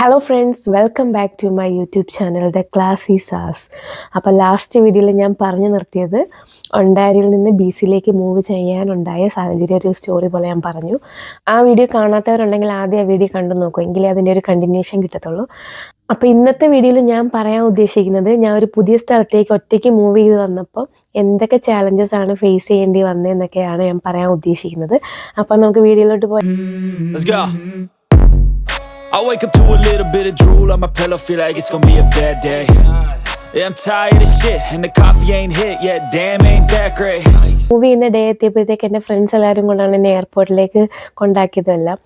Hello friends, welcome back to my YouTube channel the classy sass. അപ്പോൾ last വീഡിയോയിൽ ഞാൻ പറഞ്ഞു നിർത്തിയത് ഒണ്ടാരിയിൽ നിന്ന് ബി സിയിലേക്ക് മൂവ് ചെയ്യാനുണ്ടായ സാഹചര്യം ഒരു സ്റ്റോറി പോലെ ഞാൻ പറഞ്ഞു. ആ വീഡിയോ കാണാത്തവരുണ്ടെങ്കിൽ ആദ്യം ആ വീഡിയോ കണ്ടു നോക്കൂ, എങ്കിലേ അതിൻ്റെ ഒരു കണ്ടിന്യൂഷൻ കിട്ടത്തുള്ളൂ. അപ്പോൾ ഇന്നത്തെ വീഡിയോയിൽ ഞാൻ പറയാൻ ഉദ്ദേശിക്കുന്നത്, ഞാൻ ഒരു പുതിയ സ്ഥലത്തേക്ക് ഒറ്റയ്ക്ക് മൂവ് ചെയ്ത് വന്നപ്പോൾ എന്തൊക്കെ ചാലഞ്ചസ് ആണ് ഫേസ് ചെയ്യേണ്ടി വന്നതെന്നൊക്കെയാണ് ഞാൻ പറയാൻ ഉദ്ദേശിക്കുന്നത്. അപ്പോൾ നമുക്ക് വീഡിയോയിലോട്ട് പോയി. I wake up to a little bit of drool on my pillow, feel like it's gonna be a bad day. Yeah, I'm tired of shit and the coffee ain't hit yet, damn ain't that great. Move ചെയ്യുന്ന day എത്തിയപ്പോഴത്തേക്ക് എൻ്റെ friends എല്ലാവരും കൊണ്ടാണ് എന്നെ എയർപോർട്ടിലേക്ക് കൊണ്ടാക്കിയതെല്ലാം.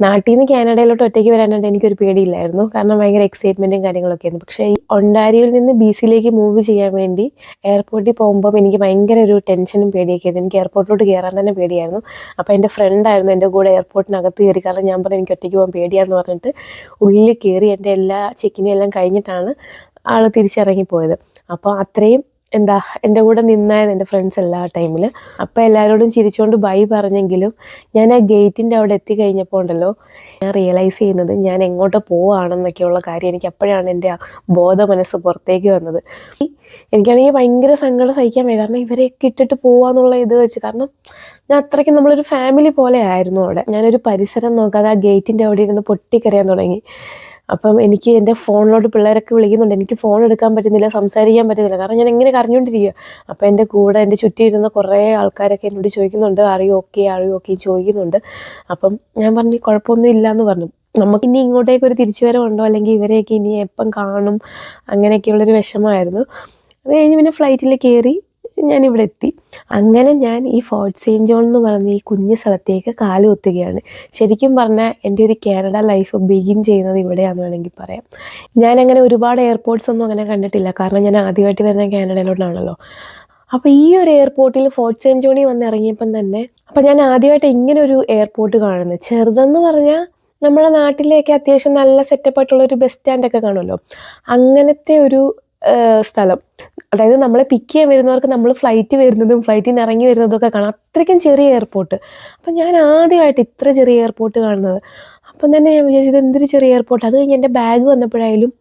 നാട്ടിൽ നിന്ന് കാനഡയിലോട്ട് ഒറ്റയ്ക്ക് വരാനായിട്ട് എനിക്കൊരു പേടിയില്ലായിരുന്നു, കാരണം ഭയങ്കര എക്സൈറ്റ്മെൻറ്റും കാര്യങ്ങളൊക്കെ ആയിരുന്നു. പക്ഷേ ഈ ഒണ്ടാരിയോയിൽ നിന്ന് ബി സിയിലേക്ക് മൂവ് ചെയ്യാൻ വേണ്ടി എയർപോർട്ടിൽ പോകുമ്പം എനിക്ക് ഭയങ്കര ഒരു ടെൻഷനും പേടിയൊക്കെ ആയിരുന്നു. എനിക്ക് എയർപോർട്ടിലോട്ട് കയറാൻ തന്നെ പേടിയായിരുന്നു. അപ്പോൾ എൻ്റെ ഫ്രണ്ടായിരുന്നു എൻ്റെ കൂടെ എയർപോർട്ടിനകത്ത് കയറി, കാരണം ഞാൻ പറഞ്ഞു എനിക്ക് ഒറ്റയ്ക്ക് പോകാൻ പേടിയാന്ന് പറഞ്ഞിട്ട് ഉള്ളിൽ കയറി എൻ്റെ എല്ലാ ചെക്കിനും എല്ലാം കഴിഞ്ഞിട്ടാണ് ആൾ തിരിച്ചിറങ്ങിപ്പോയത്. അപ്പോൾ അത്രയും എൻ്റെ കൂടെ നിന്നായത് എൻ്റെ ഫ്രണ്ട്സ് എല്ലാ ടൈമിൽ. അപ്പോൾ എല്ലാവരോടും ചിരിച്ചുകൊണ്ട് ബൈ പറഞ്ഞെങ്കിലും ഞാൻ ആ ഗേറ്റിൻ്റെ അവിടെ എത്തിക്കഴിഞ്ഞപ്പോൾ ഉണ്ടല്ലോ, ഞാൻ റിയലൈസ് ചെയ്യുന്നത് ഞാൻ എങ്ങോട്ട് പോവുകയാണെന്നൊക്കെയുള്ള കാര്യം എനിക്ക് അപ്പോഴാണ് എൻ്റെ ആ ബോധ മനസ്സ് പുറത്തേക്ക് വന്നത്. എനിക്കാണെങ്കിൽ ഭയങ്കര സങ്കടം സഹിക്കാൻ വയ്യ, കാരണം ഇവരെയൊക്കെ ഇട്ടിട്ട് പോവാന്നുള്ള ഇത് വെച്ച്. കാരണം ഞാൻ അത്രയ്ക്ക് നമ്മളൊരു ഫാമിലി പോലെ ആയിരുന്നു അവിടെ. ഞാനൊരു പരിസരം നോക്കാതെ ആ ഗേറ്റിൻ്റെ അവിടെ ഇരുന്ന് പൊട്ടിക്കരയാൻ തുടങ്ങി. അപ്പം എനിക്ക് എൻ്റെ ഫോണിലോട്ട് പിള്ളേരൊക്കെ വിളിക്കുന്നുണ്ട്, എനിക്ക് ഫോൺ എടുക്കാൻ പറ്റുന്നില്ല, സംസാരിക്കാൻ പറ്റുന്നില്ല, കാരണം ഞാൻ എങ്ങനെ കരഞ്ഞുകൊണ്ടിരിക്കുക. അപ്പോൾ എൻ്റെ കൂടെ എൻ്റെ ചുറ്റും ഇരുന്ന കുറേ ആൾക്കാരൊക്കെ എന്നോട് ചോദിക്കുന്നുണ്ട്, അറിയോ ഓക്കെ ചോദിക്കുന്നുണ്ട്. അപ്പം ഞാൻ പറഞ്ഞു കുഴപ്പമൊന്നും ഇല്ല എന്ന് പറഞ്ഞു. നമുക്കിനി ഇങ്ങോട്ടേക്ക് ഒരു തിരിച്ചുവരവുണ്ടോ, അല്ലെങ്കിൽ ഇവരെയൊക്കെ ഇനി എപ്പം കാണും, അങ്ങനെയൊക്കെയുള്ളൊരു വിഷമമായിരുന്നു. അത് കഴിഞ്ഞ് പിന്നെ ഫ്ലൈറ്റിൽ കയറി ഞാനിവിടെ എത്തി. അങ്ങനെ ഞാൻ ഈ ഫോർട്ട് സെയിൻറ്റ് ജോൺ എന്ന് പറയുന്ന ഈ കുഞ്ഞു സ്ഥലത്തേക്ക് കാലുകുത്തുകയാണ്. ശരിക്കും പറഞ്ഞാൽ എൻ്റെ ഒരു കാനഡ ലൈഫ് ബിഗിൻ ചെയ്യുന്നത് ഇവിടെയാണെന്ന് വേണമെങ്കിൽ പറയാം. ഞാനങ്ങനെ ഒരുപാട് എയർപോർട്ട്സ് ഒന്നും അങ്ങനെ കണ്ടിട്ടില്ല, കാരണം ഞാൻ ആദ്യമായിട്ട് വരുന്ന കാനഡയിലോട്ടാണല്ലോ. അപ്പോൾ ഈ ഒരു എയർപോർട്ടിൽ ഫോർട്ട് സെയിൻറ്റ് ജോണിൽ വന്ന് ഇറങ്ങിയപ്പം തന്നെ, അപ്പോൾ ഞാൻ ആദ്യമായിട്ട് ഇങ്ങനെ ഒരു എയർപോർട്ട് കാണുന്നത്. ചെറുതെന്ന് പറഞ്ഞാൽ നമ്മുടെ നാട്ടിലേക്ക് അത്യാവശ്യം നല്ല സെറ്റപ്പായിട്ടുള്ളൊരു ബസ് സ്റ്റാൻഡൊക്കെ കാണുമല്ലോ, അങ്ങനത്തെ ഒരു സ്ഥലം. അതായത് നമ്മളെ പിക്ക് ചെയ്യാൻ വരുന്നവർക്ക് നമ്മൾ ഫ്ലൈറ്റ് വരുന്നതും ഫ്ലൈറ്റിൽ നിന്ന് ഇറങ്ങി വരുന്നതും ഒക്കെ കാണാം. അത്രയ്ക്കും ചെറിയ എയർപോർട്ട്. അപ്പം ഞാൻ ആദ്യമായിട്ട് ഇത്ര ചെറിയ എയർപോർട്ട് കാണുന്നത്. അപ്പം തന്നെ ഞാൻ വിചാരിച്ചത് എന്തൊരു ചെറിയ എയർപോർട്ട്. അത് കഴിഞ്ഞ് എൻ്റെ ബാഗ് വന്നപ്പോഴായാലും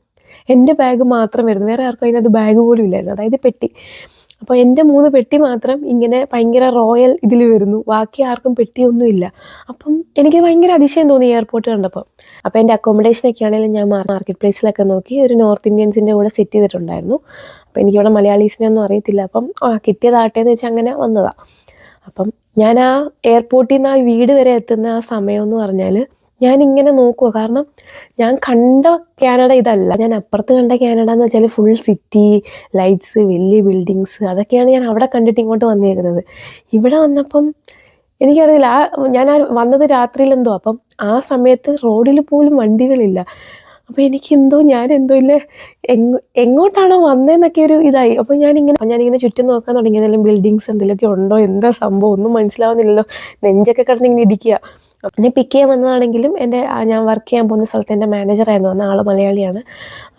എൻ്റെ ബാഗ് മാത്രം വരുന്നു, വേറെ ആർക്കും അതിനകത്ത് ബാഗ് പോലും ഇല്ലായിരുന്നു, അതായത് പെട്ടി. അപ്പോൾ എൻ്റെ 3 പെട്ടി മാത്രം ഇങ്ങനെ ഭയങ്കര റോയൽ ഇതിൽ വരുന്നു, ബാക്കി ആർക്കും പെട്ടിയൊന്നുമില്ല. അപ്പം എനിക്ക് ഭയങ്കര അതിശയം തോന്നി എയർപോർട്ട് കണ്ടപ്പോൾ. അപ്പോൾ എൻ്റെ അക്കോമഡേഷനൊക്കെ ആണെങ്കിലും ഞാൻ മാർക്കറ്റ് പ്ലേസിലൊക്കെ നോക്കി ഒരു നോർത്ത് ഇന്ത്യൻസിൻ്റെ കൂടെ സെറ്റ് ചെയ്തിട്ടുണ്ടായിരുന്നു. അപ്പോൾ എനിക്കിവിടെ മലയാളീസിനെ ഒന്നും അറിയത്തില്ല. അപ്പം കിട്ടിയതാട്ടെ എന്ന് വെച്ചാൽ അങ്ങനെ വന്നതാണ്. അപ്പം ഞാൻ ആ എയർപോർട്ടിൽ നിന്ന് ആ വീട് വരെ എത്തുന്ന ആ സമയം എന്ന് പറഞ്ഞാൽ ഞാനിങ്ങനെ നോക്കുക, കാരണം ഞാൻ കണ്ട കാനഡ ഇതല്ല. ഞാൻ അപ്പുറത്ത് കണ്ട കാനഡ എന്ന് വെച്ചാൽ ഫുൾ സിറ്റി ലൈറ്റ്സ്, വലിയ ബിൽഡിങ്സ്, അതൊക്കെയാണ് ഞാൻ അവിടെ കണ്ടിട്ട് ഇങ്ങോട്ട് വന്നേക്കുന്നത്. ഇവിടെ വന്നപ്പം എനിക്കറിയില്ല, ഞാൻ വന്നത് രാത്രിയിലെന്തോ, അപ്പം ആ സമയത്ത് റോഡിൽ പോലും വണ്ടികളില്ല. അപ്പോൾ ഞാനെന്തോ ഇല്ല എങ്ങോട്ടാണോ വന്നതെന്നൊക്കെ ഒരു ഇതായി. അപ്പോൾ ഞാനിങ്ങനെ ചുറ്റും നോക്കാൻ തുടങ്ങി, എന്തെങ്കിലും ബിൽഡിങ്സ് എന്തെങ്കിലുമൊക്കെ ഉണ്ടോ, എന്താ സംഭവം ഒന്നും മനസ്സിലാവുന്നില്ലല്ലോ, നെഞ്ചൊക്കെ കിടന്ന് ഇങ്ങനെ ഇടിക്കുക. എന്നെ പിക്ക് ചെയ്യാൻ വന്നതാണെങ്കിലും ഞാൻ വർക്ക് ചെയ്യാൻ പോകുന്ന സ്ഥലത്ത് എൻ്റെ മാനേജറായിരുന്നു വന്ന ആൾ, മലയാളിയാണ്.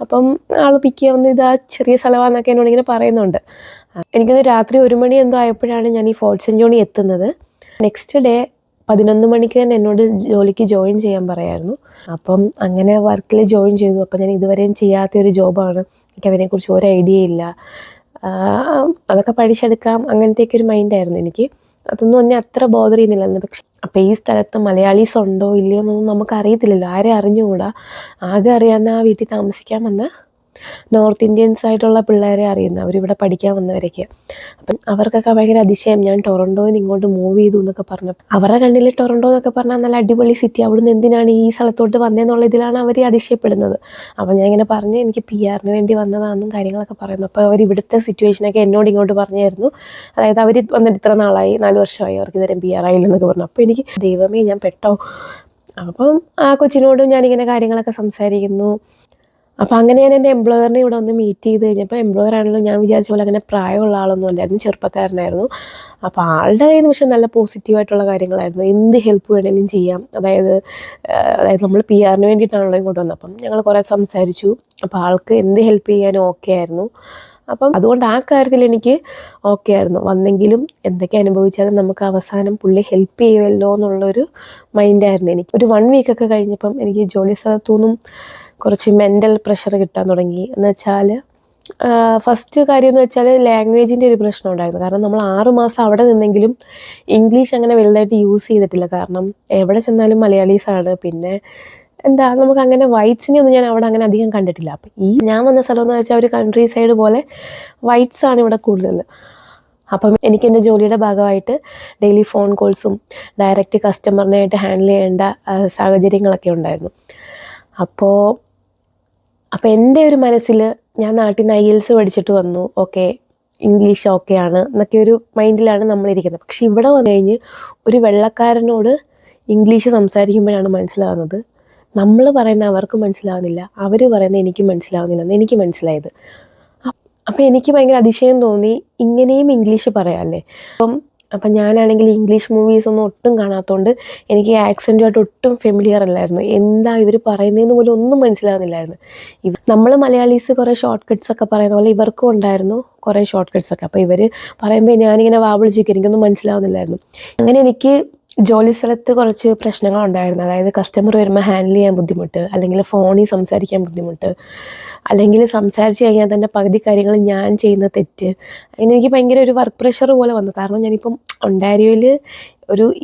അപ്പം ആൾ പിക്ക് ചെയ്യാൻ വന്ന് ഇതാ ചെറിയ സ്ഥലമാണെന്നൊക്കെ എന്നോട് ഇങ്ങനെ പറയുന്നുണ്ട്. എനിക്കൊന്ന് രാത്രി 1 മണി എന്തോ ആയപ്പോഴാണ് ഞാൻ ഈ ഫോർട്ട് സെയിൻറ്റ് ജോണിൽ എത്തുന്നത്. നെക്സ്റ്റ് ഡേ 11 മണിക്ക് തന്നെ എന്നോട് ജോലിക്ക് ജോയിൻ ചെയ്യാൻ പറയായിരുന്നു. അപ്പം അങ്ങനെ വർക്കിൽ ജോയിൻ ചെയ്തു. അപ്പം ഞാൻ ഇതുവരെയും ചെയ്യാത്തൊരു ജോബാണ്, എനിക്കതിനെക്കുറിച്ച് ഒരു ഐഡിയ ഇല്ല. അതൊക്കെ പഠിച്ചെടുക്കാം അങ്ങനത്തെയൊക്കെ ഒരു മൈൻഡായിരുന്നു എനിക്ക്. അതൊന്നും എന്നെ അത്ര ബോദർ ചെയ്യുന്നില്ലായിരുന്നു. പക്ഷെ അപ്പോൾ ഈ സ്ഥലത്ത് മലയാളീസ് ഉണ്ടോ ഇല്ലയോ എന്നൊന്നും നമുക്കറിയത്തില്ലല്ലോ, ആരെ അറിഞ്ഞുകൂടാ. ആകെ അറിയാവുന്ന ആ വീട്ടിൽ താമസിക്കാൻ വന്ന നോർത്ത് ഇന്ത്യൻസ് ആയിട്ടുള്ള പിള്ളേരെ അറിയുന്ന, അവരിവിടെ പഠിക്കാൻ വന്നവരൊക്കെ. അപ്പം അവർക്കൊക്കെ ഭയങ്കര അതിശയം, ഞാൻ ടൊറൻറ്റോയിൽ നിന്ന് ഇങ്ങോട്ട് മൂവ് ചെയ്തു എന്നൊക്കെ പറഞ്ഞു. അവരുടെ കണ്ണിൽ ടൊറൻറ്റോ എന്നൊക്കെ പറഞ്ഞാൽ നല്ല അടിപൊളി സിറ്റി, അവിടുന്ന് എന്തിനാണ് ഈ സ്ഥലത്തോട്ട് വന്നതെന്നുള്ള ഇതിലാണ് അവർ അതിശയപ്പെടുന്നത്. അപ്പം ഞാൻ ഇങ്ങനെ പറഞ്ഞ് എനിക്ക് PR വേണ്ടി വന്നതാണെന്നും കാര്യങ്ങളൊക്കെ പറയുന്നു. അപ്പോൾ അവർ ഇവിടുത്തെ സിറ്റുവേഷനൊക്കെ എന്നോട് ഇങ്ങോട്ട് പറഞ്ഞായിരുന്നു. അതായത് അവർ വന്നിട്ട് ഇത്ര നാളായി, 4 വർഷമായി, അവർക്ക് ഇതുവരെ PR ആയില്ലെന്നൊക്കെ പറഞ്ഞു. അപ്പോൾ എനിക്ക് ദൈവമേ ഞാൻ പെട്ടോ. അപ്പം ആ കൊച്ചിനോടും ഞാനിങ്ങനെ കാര്യങ്ങളൊക്കെ സംസാരിക്കുന്നു. അപ്പോൾ അങ്ങനെ ഞാൻ എൻ്റെ എംപ്ലോയറിനെ ഇവിടെ ഒന്ന് മീറ്റ് ചെയ്ത് കഴിഞ്ഞപ്പോൾ, എംപ്ലോയർ ആണല്ലോ ഞാൻ വിചാരിച്ച പോലെ അങ്ങനെ പ്രായമുള്ള ആളൊന്നും അല്ലായിരുന്നു, ചെറുപ്പക്കാരനായിരുന്നു. അപ്പോൾ ആളുടെ കയ്യിൽ നിന്ന് പക്ഷേ നല്ല പോസിറ്റീവായിട്ടുള്ള കാര്യങ്ങളായിരുന്നു. എന്ത് ഹെൽപ്പ് വേണമെങ്കിലും ചെയ്യാം. അതായത് നമ്മൾ PR വേണ്ടിയിട്ടാണല്ലോ ഇങ്ങോട്ട് വന്നത്. അപ്പം ഞങ്ങൾ കുറേ സംസാരിച്ചു. അപ്പോൾ ആൾക്ക് എന്ത് ഹെൽപ്പ് ചെയ്യാനും ഓക്കെ ആയിരുന്നു. അപ്പം അതുകൊണ്ട് ആ കാര്യത്തിൽ എനിക്ക് ഓക്കെ ആയിരുന്നു. വന്നെങ്കിലും എന്തൊക്കെ അനുഭവിച്ചാലും നമുക്ക് അവസാനം പുള്ളി ഹെൽപ്പ് ചെയ്യുമല്ലോ എന്നുള്ളൊരു മൈൻഡായിരുന്നു എനിക്ക്. ഒരു 1 വീക്കൊക്കെ കഴിഞ്ഞപ്പം എനിക്ക് ജോലി സ്ഥലത്തു നിന്നും കുറച്ച് മെൻ്റൽ പ്രഷർ കിട്ടാൻ തുടങ്ങി. എന്ന് വെച്ചാൽ ഫസ്റ്റ് കാര്യം എന്ന് വെച്ചാൽ ലാംഗ്വേജിൻ്റെ ഒരു പ്രശ്നം ഉണ്ടായിരുന്നു. കാരണം നമ്മൾ 6 മാസം അവിടെ നിന്നെങ്കിലും ഇംഗ്ലീഷ് അങ്ങനെ വലുതായിട്ട് യൂസ് ചെയ്തിട്ടില്ല. കാരണം എവിടെ ചെന്നാലും മലയാളീസാണ്. പിന്നെ എന്താ നമുക്ക് അങ്ങനെ വൈറ്റ്സിനെ ഒന്നും ഞാൻ അവിടെ അങ്ങനെ അധികം കണ്ടിട്ടില്ല. അപ്പം ഈ ഞാൻ വന്ന സ്ഥലം എന്ന് വെച്ചാൽ ഒരു കൺട്രി സൈഡ് പോലെ വൈറ്റ്സ് ആണ് ഇവിടെ കൂടുതൽ. അപ്പം എനിക്ക് എൻ്റെ ജോലിയുടെ ഭാഗമായിട്ട് ഡെയിലി ഫോൺ കോൾസും ഡയറക്റ്റ് കസ്റ്റമറിനായിട്ട് ഹാൻഡിൽ ചെയ്യേണ്ട സാഹചര്യങ്ങളൊക്കെ ഉണ്ടായിരുന്നു. അപ്പോൾ എൻ്റെ ഒരു മനസ്സിൽ ഞാൻ നാട്ടിൽ നിന്ന് IELTS പഠിച്ചിട്ട് വന്നു, ഓക്കെ ഇംഗ്ലീഷ് ഓക്കെയാണ് എന്നൊക്കെ ഒരു മൈൻഡിലാണ് നമ്മളിരിക്കുന്നത്. പക്ഷെ ഇവിടെ വന്നു കഴിഞ്ഞ് ഒരു വെള്ളക്കാരനോട് ഇംഗ്ലീഷ് സംസാരിക്കുമ്പോഴാണ് മനസ്സിലാവുന്നത് നമ്മൾ പറയുന്ന അവർക്ക് മനസ്സിലാവുന്നില്ല, അവർ പറയുന്നത് എനിക്ക് മനസ്സിലാവുന്നില്ല എന്ന് എനിക്ക് മനസ്സിലായത്. അപ്പോൾ എനിക്ക് ഭയങ്കര അതിശയം തോന്നി, ഇങ്ങനെയും ഇംഗ്ലീഷ് പറയാമല്ലേ. അപ്പം ഞാനാണെങ്കിൽ ഇംഗ്ലീഷ് മൂവീസൊന്നും ഒട്ടും കാണാത്തതുകൊണ്ട് എനിക്ക് ആക്സെൻറ്റുമായിട്ട് ഒട്ടും ഫെമിലിയർ അല്ലായിരുന്നു. എന്താ ഇവർ പറയുന്നതെന്ന് പോലും ഒന്നും മനസ്സിലാവുന്നില്ലായിരുന്നു. നമ്മൾ മലയാളീസ് കുറേ ഷോർട്ട് കട്ട്സൊക്കെ പറയുന്ന പോലെ ഇവർക്കും ഉണ്ടായിരുന്നു കുറേ ഷോർട്ട് കട്ട്സൊക്കെ. അപ്പോൾ ഇവർ പറയുമ്പോൾ ഞാനിങ്ങനെ വാവിളിച്ചിരിക്കും, എനിക്കൊന്നും മനസ്സിലാവുന്നില്ലായിരുന്നു. അങ്ങനെ എനിക്ക് ജോലി സ്ഥലത്ത് കുറച്ച് പ്രശ്നങ്ങളുണ്ടായിരുന്നു. അതായത് കസ്റ്റമർ വരുമ്പോൾ ഹാൻഡിൽ ചെയ്യാൻ ബുദ്ധിമുട്ട്, അല്ലെങ്കിൽ ഫോണിൽ സംസാരിക്കാൻ ബുദ്ധിമുട്ട്, അല്ലെങ്കിൽ സംസാരിച്ച് കഴിഞ്ഞാൽ തന്നെ പകുതി കാര്യങ്ങൾ ഞാൻ ചെയ്യുന്ന തെറ്റ്. അങ്ങനെ എനിക്ക് ഭയങ്കര ഒരു വർക്ക് പ്രഷർ പോലെ വന്നു. കാരണം ഞാനിപ്പം ഒണ്ടാരിയോയിൽ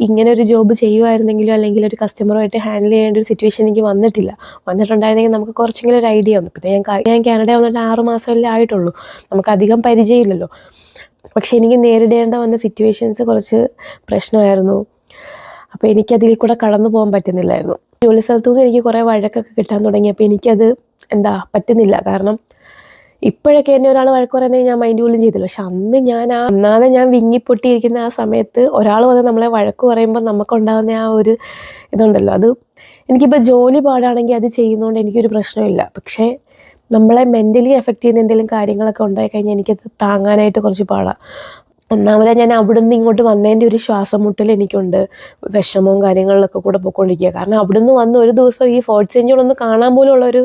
ഇങ്ങനെ ഒരു ജോബ് ചെയ്യുമായിരുന്നെങ്കിലോ അല്ലെങ്കിൽ ഒരു കസ്റ്റമറുമായിട്ട് ഹാൻഡിൽ ചെയ്യേണ്ട ഒരു സിറ്റുവേഷൻ എനിക്ക് വന്നിട്ടുണ്ടായിരുന്നെങ്കിൽ നമുക്ക് കുറച്ചെങ്കിലും ഒരു ഐഡിയ വന്നു. പിന്നെ ഞാൻ കാനഡ വന്നിട്ട് 6 മാസമല്ലേ ആയിട്ടുള്ളൂ, നമുക്ക് അധികം പരിചയമില്ലല്ലോ. പക്ഷെ എനിക്ക് നേരിടേണ്ട വന്ന സിറ്റുവേഷൻസ് കുറച്ച് പ്രശ്നമായിരുന്നു. അപ്പോൾ എനിക്കതിൽ കൂടെ കടന്നു പോകാൻ പറ്റുന്നില്ലായിരുന്നു. ജോലി സ്ഥലത്തുനിന്ന് എനിക്ക് കുറേ വഴക്കൊക്കെ കിട്ടാൻ തുടങ്ങി. അപ്പോൾ എനിക്കത് പറ്റുന്നില്ല. കാരണം ഇപ്പോഴൊക്കെ എന്നെ ഒരാൾ വഴക്ക് പറയുന്നത് ഞാൻ മൈൻഡ് പോലും ചെയ്തില്ല. പക്ഷെ അന്ന് ഒന്നാമത് ഞാൻ വിങ്ങിപ്പൊട്ടിയിരിക്കുന്ന ആ സമയത്ത് ഒരാൾ വന്ന് നമ്മളെ വഴക്ക് പറയുമ്പോൾ നമുക്കുണ്ടാകുന്ന ആ ഒരു ഇതുണ്ടല്ലോ, അത് എനിക്കിപ്പോൾ ജോലി പാടാണെങ്കിൽ അത് ചെയ്യുന്നതുകൊണ്ട് എനിക്കൊരു പ്രശ്നമില്ല. പക്ഷേ നമ്മളെ മെൻ്റലി എഫക്റ്റ് ചെയ്യുന്ന എന്തെങ്കിലും കാര്യങ്ങളൊക്കെ ഉണ്ടായിക്കഴിഞ്ഞാൽ എനിക്കത് താങ്ങാനായിട്ട് കുറച്ച് പാടാണ്. ഒന്നാമത് ഞാൻ അവിടുന്ന് ഇങ്ങോട്ട് വന്നതിൻ്റെ ഒരു ശ്വാസം മുട്ടൽ എനിക്കുണ്ട്, വിഷമവും കാര്യങ്ങളിലൊക്കെ കൂടെ പോയിക്കൊണ്ടിരിക്കുക. കാരണം അവിടുന്ന് വന്ന് ഒരു ദിവസം ഈ ഫോർട്ട് സെൻറ്റ് ജോൺ ഒന്ന് കാണാൻ പോലും ഉള്ളൊരു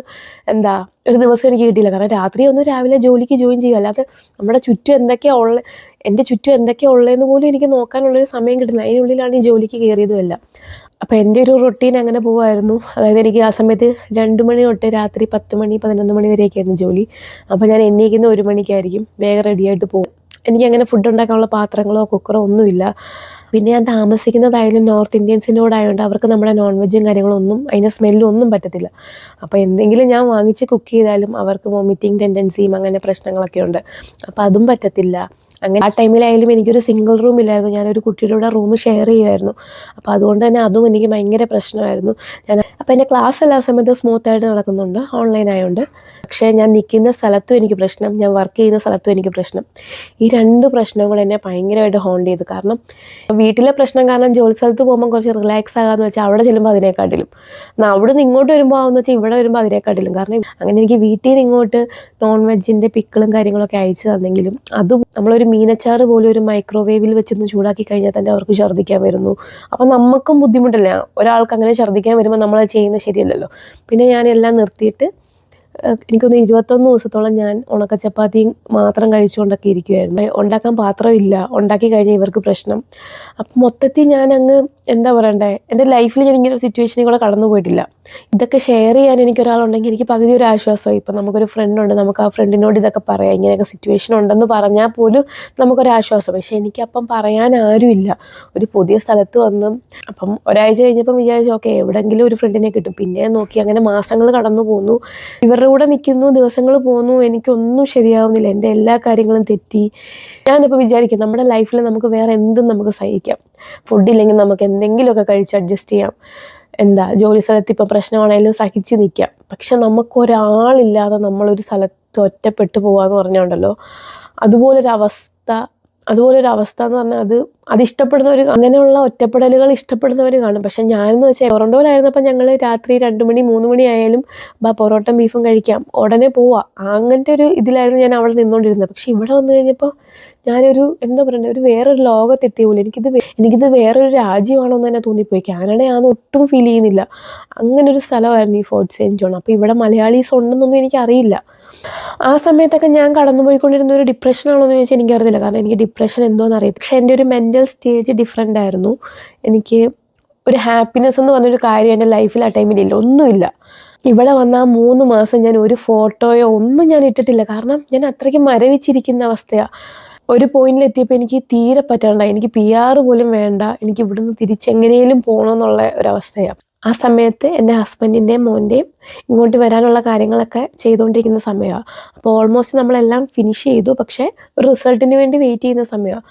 ഒരു ദിവസം എനിക്ക് കിട്ടിയില്ല. കാരണം രാത്രി ഒന്ന് രാവിലെ ജോലിക്ക് ജോയിൻ ചെയ്യും, അല്ലാതെ നമ്മുടെ ചുറ്റും എന്തൊക്കെയാണ് എൻ്റെ ചുറ്റും എന്തൊക്കെയാണ് ഉള്ളതെന്ന് പോലും എനിക്ക് നോക്കാനുള്ളൊരു സമയം കിട്ടുന്നത്. അതിനുള്ളിലാണ് ഈ ജോലിക്ക് കയറിയതും എല്ലാം. അപ്പോൾ എൻ്റെ ഒരു റൊട്ടീൻ അങ്ങനെ പോവുമായിരുന്നു. അതായത് എനിക്ക് ആ സമയത്ത് 2 മണി തൊട്ട് രാത്രി 10 മണി 11 മണി വരെയൊക്കെയായിരുന്നു ജോലി. അപ്പോൾ ഞാൻ എണീക്കുന്ന 1 മണിക്കായിരിക്കും, വേഗം റെഡിയായിട്ട് പോകും. എനിക്കങ്ങനെ ഫുഡ് ഉണ്ടാക്കാനുള്ള പാത്രങ്ങളോ കുക്കറോ ഒന്നുമില്ല. പിന്നെ ഞാൻ താമസിക്കുന്നതായാലും നോർത്ത് ഇന്ത്യൻസിൻ്റെ കൂടെ ആയതുകൊണ്ട് അവർക്ക് നമ്മുടെ നോൺ വെജും കാര്യങ്ങളൊന്നും അതിൻ്റെ സ്മെല്ലും ഒന്നും പറ്റത്തില്ല. അപ്പോൾ എന്തെങ്കിലും ഞാൻ വാങ്ങിച്ച് കുക്ക് ചെയ്താലും അവർക്ക് വോമിറ്റിംഗ് ടെൻഡൻസിയും അങ്ങനെ പ്രശ്നങ്ങളൊക്കെ ഉണ്ട്. അപ്പോൾ അതും പറ്റത്തില്ല. അങ്ങനെ ആ ടൈമിലായാലും എനിക്കൊരു സിംഗിൾ റൂം ഇല്ലായിരുന്നു, ഞാനൊരു കുട്ടിയുടെ കൂടെ റൂം ഷെയർ ചെയ്യുമായിരുന്നു. അപ്പോൾ അതുകൊണ്ട് തന്നെ അതും എനിക്ക് ഭയങ്കര പ്രശ്നമായിരുന്നു. അപ്പോൾ എൻ്റെ ക്ലാസ് എല്ലാ സമയത്തും സ്മൂത്തായിട്ട് നടക്കുന്നുണ്ട്, ഓൺലൈൻ ആയതുകൊണ്ട്. പക്ഷേ ഞാൻ നിൽക്കുന്ന സ്ഥലത്തും എനിക്ക് പ്രശ്നം, ഞാൻ വർക്ക് ചെയ്യുന്ന സ്ഥലത്തും എനിക്ക് പ്രശ്നം. ഈ 2 പ്രശ്നവും കൂടെ എന്നെ ഭയങ്കരമായിട്ട് ഹോണ്ട് ചെയ്തു. കാരണം വീട്ടിലെ പ്രശ്നം കാരണം ജോലി സ്ഥലത്ത് പോകുമ്പോൾ കുറച്ച് റിലാക്സ് ആകാമെന്ന് വെച്ചാൽ അവിടെ ചെല്ലുമ്പോൾ അതിനെക്കാട്ടിലും, അവിടെ നിന്ന് ഇങ്ങോട്ട് വരുമ്പോൾ ആവുമെന്ന് വെച്ചാൽ ഇവിടെ വരുമ്പോൾ അതിനെക്കാട്ടിലും. കാരണം അങ്ങനെ എനിക്ക് വീട്ടിൽ നിന്ന് ഇങ്ങോട്ട് നോൺ വെജിൻ്റെ പിക്കിളും കാര്യങ്ങളൊക്കെ അയച്ചു തന്നെങ്കിലും അതും നമ്മളൊരു മീനച്ചാറ് പോലും ഒരു മൈക്രോവേവിൽ വെച്ചൊന്ന് ചൂടാക്കി കഴിഞ്ഞാൽ തന്നെ അവർക്ക് ഛർദ്ദിക്കാൻ വരുന്നു. അപ്പം നമുക്കും ബുദ്ധിമുട്ടല്ല, ഒരാൾക്ക് അങ്ങനെ ഛർദ്ദിക്കാൻ വരുമ്പോൾ നമ്മളത് ചെയ്യുന്നത് ശരിയല്ലല്ലോ. പിന്നെ ഞാനെല്ലാം നിർത്തിയിട്ട് എനിക്കൊന്ന് 21 ദിവസത്തോളം ഞാൻ ഉണക്ക ചപ്പാത്തി മാത്രം കഴിച്ചുകൊണ്ടൊക്കെ ഇരിക്കുമായിരുന്നു. ഉണ്ടാക്കാൻ പാത്രമില്ല, ഉണ്ടാക്കി കഴിഞ്ഞാൽ ഇവർക്ക് പ്രശ്നം. അപ്പം മൊത്തത്തിൽ ഞാനങ്ങ് എന്താ പറയണ്ടേ, എൻ്റെ ലൈഫിൽ ഞാൻ ഇങ്ങനെ ഒരു സിറ്റുവേഷനിൽ കൂടെ കടന്നു പോയിട്ടില്ല. ഇതൊക്കെ ഷെയർ ചെയ്യാൻ എനിക്കൊരാളുണ്ടെങ്കിൽ എനിക്ക് പകുതി ഒരു ആശ്വാസമായി. ഇപ്പം നമുക്കൊരു ഫ്രണ്ടുണ്ട്, നമുക്ക് ആ ഫ്രണ്ടിനോട് ഇതൊക്കെ പറയാം, ഇങ്ങനെയൊക്കെ സിറ്റുവേഷൻ ഉണ്ടെന്ന് പറഞ്ഞാൽ പോലും നമുക്കൊരാശ്വാസം. പക്ഷേ എനിക്കപ്പം പറയാൻ ആരുമില്ല. ഒരു പുതിയ സ്ഥലത്ത് വന്ന് അപ്പം ഒരാഴ്ച കഴിഞ്ഞപ്പം വിചാരിച്ചു ഓക്കെ എവിടെയെങ്കിലും ഒരു ഫ്രണ്ടിനെ കിട്ടും. പിന്നെ നോക്കി അങ്ങനെ മാസങ്ങൾ കടന്നു പോന്നു, ഇവരുടെ കൂടെ നിൽക്കുന്നു, ദിവസങ്ങൾ പോകുന്നു, എനിക്കൊന്നും ശരിയാവുന്നില്ല, എൻ്റെ എല്ലാ കാര്യങ്ങളും തെറ്റി. ഞാനിപ്പോൾ വിചാരിക്കും നമ്മുടെ ലൈഫിൽ നമുക്ക് വേറെ എന്തും നമുക്ക് സഹിക്കാം, ഫുഡില്ലെങ്കിൽ നമുക്ക് എന്തെങ്കിലുമൊക്കെ കഴിച്ച് അഡ്ജസ്റ്റ് ചെയ്യാം, ജോലി സ്ഥലത്ത് ഇപ്പോൾ പ്രശ്നമാണെങ്കിലും സഹിച്ച് നിൽക്കാം. പക്ഷെ നമുക്കൊരാളില്ലാതെ നമ്മളൊരു സ്ഥലത്ത് ഒറ്റപ്പെട്ടു പോകാമെന്ന് പറഞ്ഞുകൊണ്ടല്ലോ, അതുപോലൊരവസ്ഥ എന്ന് പറഞ്ഞാൽ അത് അത് ഇഷ്ടപ്പെടുന്നവർ, അങ്ങനെയുള്ള ഒറ്റപ്പെടലുകൾ ഇഷ്ടപ്പെടുന്നവർ കാണും. പക്ഷെ ഞാനെന്ന് വെച്ചാൽ ടൊറൻറ്റോയിലായിരുന്നപ്പോൾ ഞങ്ങൾ രാത്രി 2 മണി 3 മണി ആയാലും പൊറോട്ടയും ബീഫും കഴിക്കാം, ഉടനെ പോവാം, അങ്ങനത്തെ ഒരു ഇതിലായിരുന്നു ഞാൻ അവിടെ നിന്നുകൊണ്ടിരുന്നത്. പക്ഷെ ഇവിടെ വന്നു കഴിഞ്ഞപ്പോൾ ഞാനൊരു എന്താ പറയണ്ടേ, ഒരു വേറൊരു ലോകത്തെത്തിയ പോലെ. എനിക്കിത് വേറൊരു രാജ്യമാണോ എന്ന് തന്നെ തോന്നിപ്പോയി. കാനഡയാണെന്ന് ഒട്ടും ഫീൽ ചെയ്യുന്നില്ല. അങ്ങനെ ഒരു സ്ഥലമായിരുന്നു ഈ ഫോർട്ട് സെയിൻറ്റ് ജോൺ. അപ്പോൾ ഇവിടെ മലയാളീസ് ഉണ്ടെന്നൊന്നും എനിക്കറിയില്ല. ആ സമയത്തൊക്കെ ഞാൻ കടന്നുപോയിക്കൊണ്ടിരുന്ന ഒരു ഡിപ്രഷനാണോ എന്ന് ചോദിച്ചാൽ എനിക്കറിയില്ല. കാരണം എനിക്ക് ഡിപ്രഷൻ എന്തോന്ന് അറിയത്തില്ല. പക്ഷെ എൻ്റെ ഒരു മെൻ്റൽ സ്റ്റേജ് ഡിഫറെൻ്റ് ആയിരുന്നു. എനിക്ക് ഒരു ഹാപ്പിനെസ് എന്ന് പറഞ്ഞൊരു കാര്യം എൻ്റെ ലൈഫിൽ ആ ടൈമിലില്ല, ഒന്നുമില്ല. ഇവിടെ വന്ന ആ 3 മാസം ഞാൻ ഒരു ഫോട്ടോയോ ഒന്നും ഞാൻ ഇട്ടിട്ടില്ല. കാരണം ഞാൻ അത്രയ്ക്ക് മരവിച്ചിരിക്കുന്ന അവസ്ഥയാണ്. ഒരു പോയിന്റിലെത്തിയപ്പോൾ എനിക്ക് തീരെ പറ്റാണ്ടായി. എനിക്ക് PR പോലും വേണ്ട, എനിക്ക് ഇവിടുന്ന് തിരിച്ചെങ്ങനെയും പോകണമെന്നുള്ള ഒരവസ്ഥയാണ്. ആ സമയത്ത് എൻ്റെ ഹസ്ബൻഡിൻ്റെയും മോൻ്റെയും ഇങ്ങോട്ട് വരാനുള്ള കാര്യങ്ങളൊക്കെ ചെയ്തുകൊണ്ടിരിക്കുന്ന സമയമാണ്. അപ്പോൾ ഓൾമോസ്റ്റ് നമ്മളെല്ലാം ഫിനിഷ് ചെയ്തു. പക്ഷേ ഒരു റിസൾട്ടിന് വേണ്ടി വെയിറ്റ് ചെയ്യുന്ന സമയമാണ്.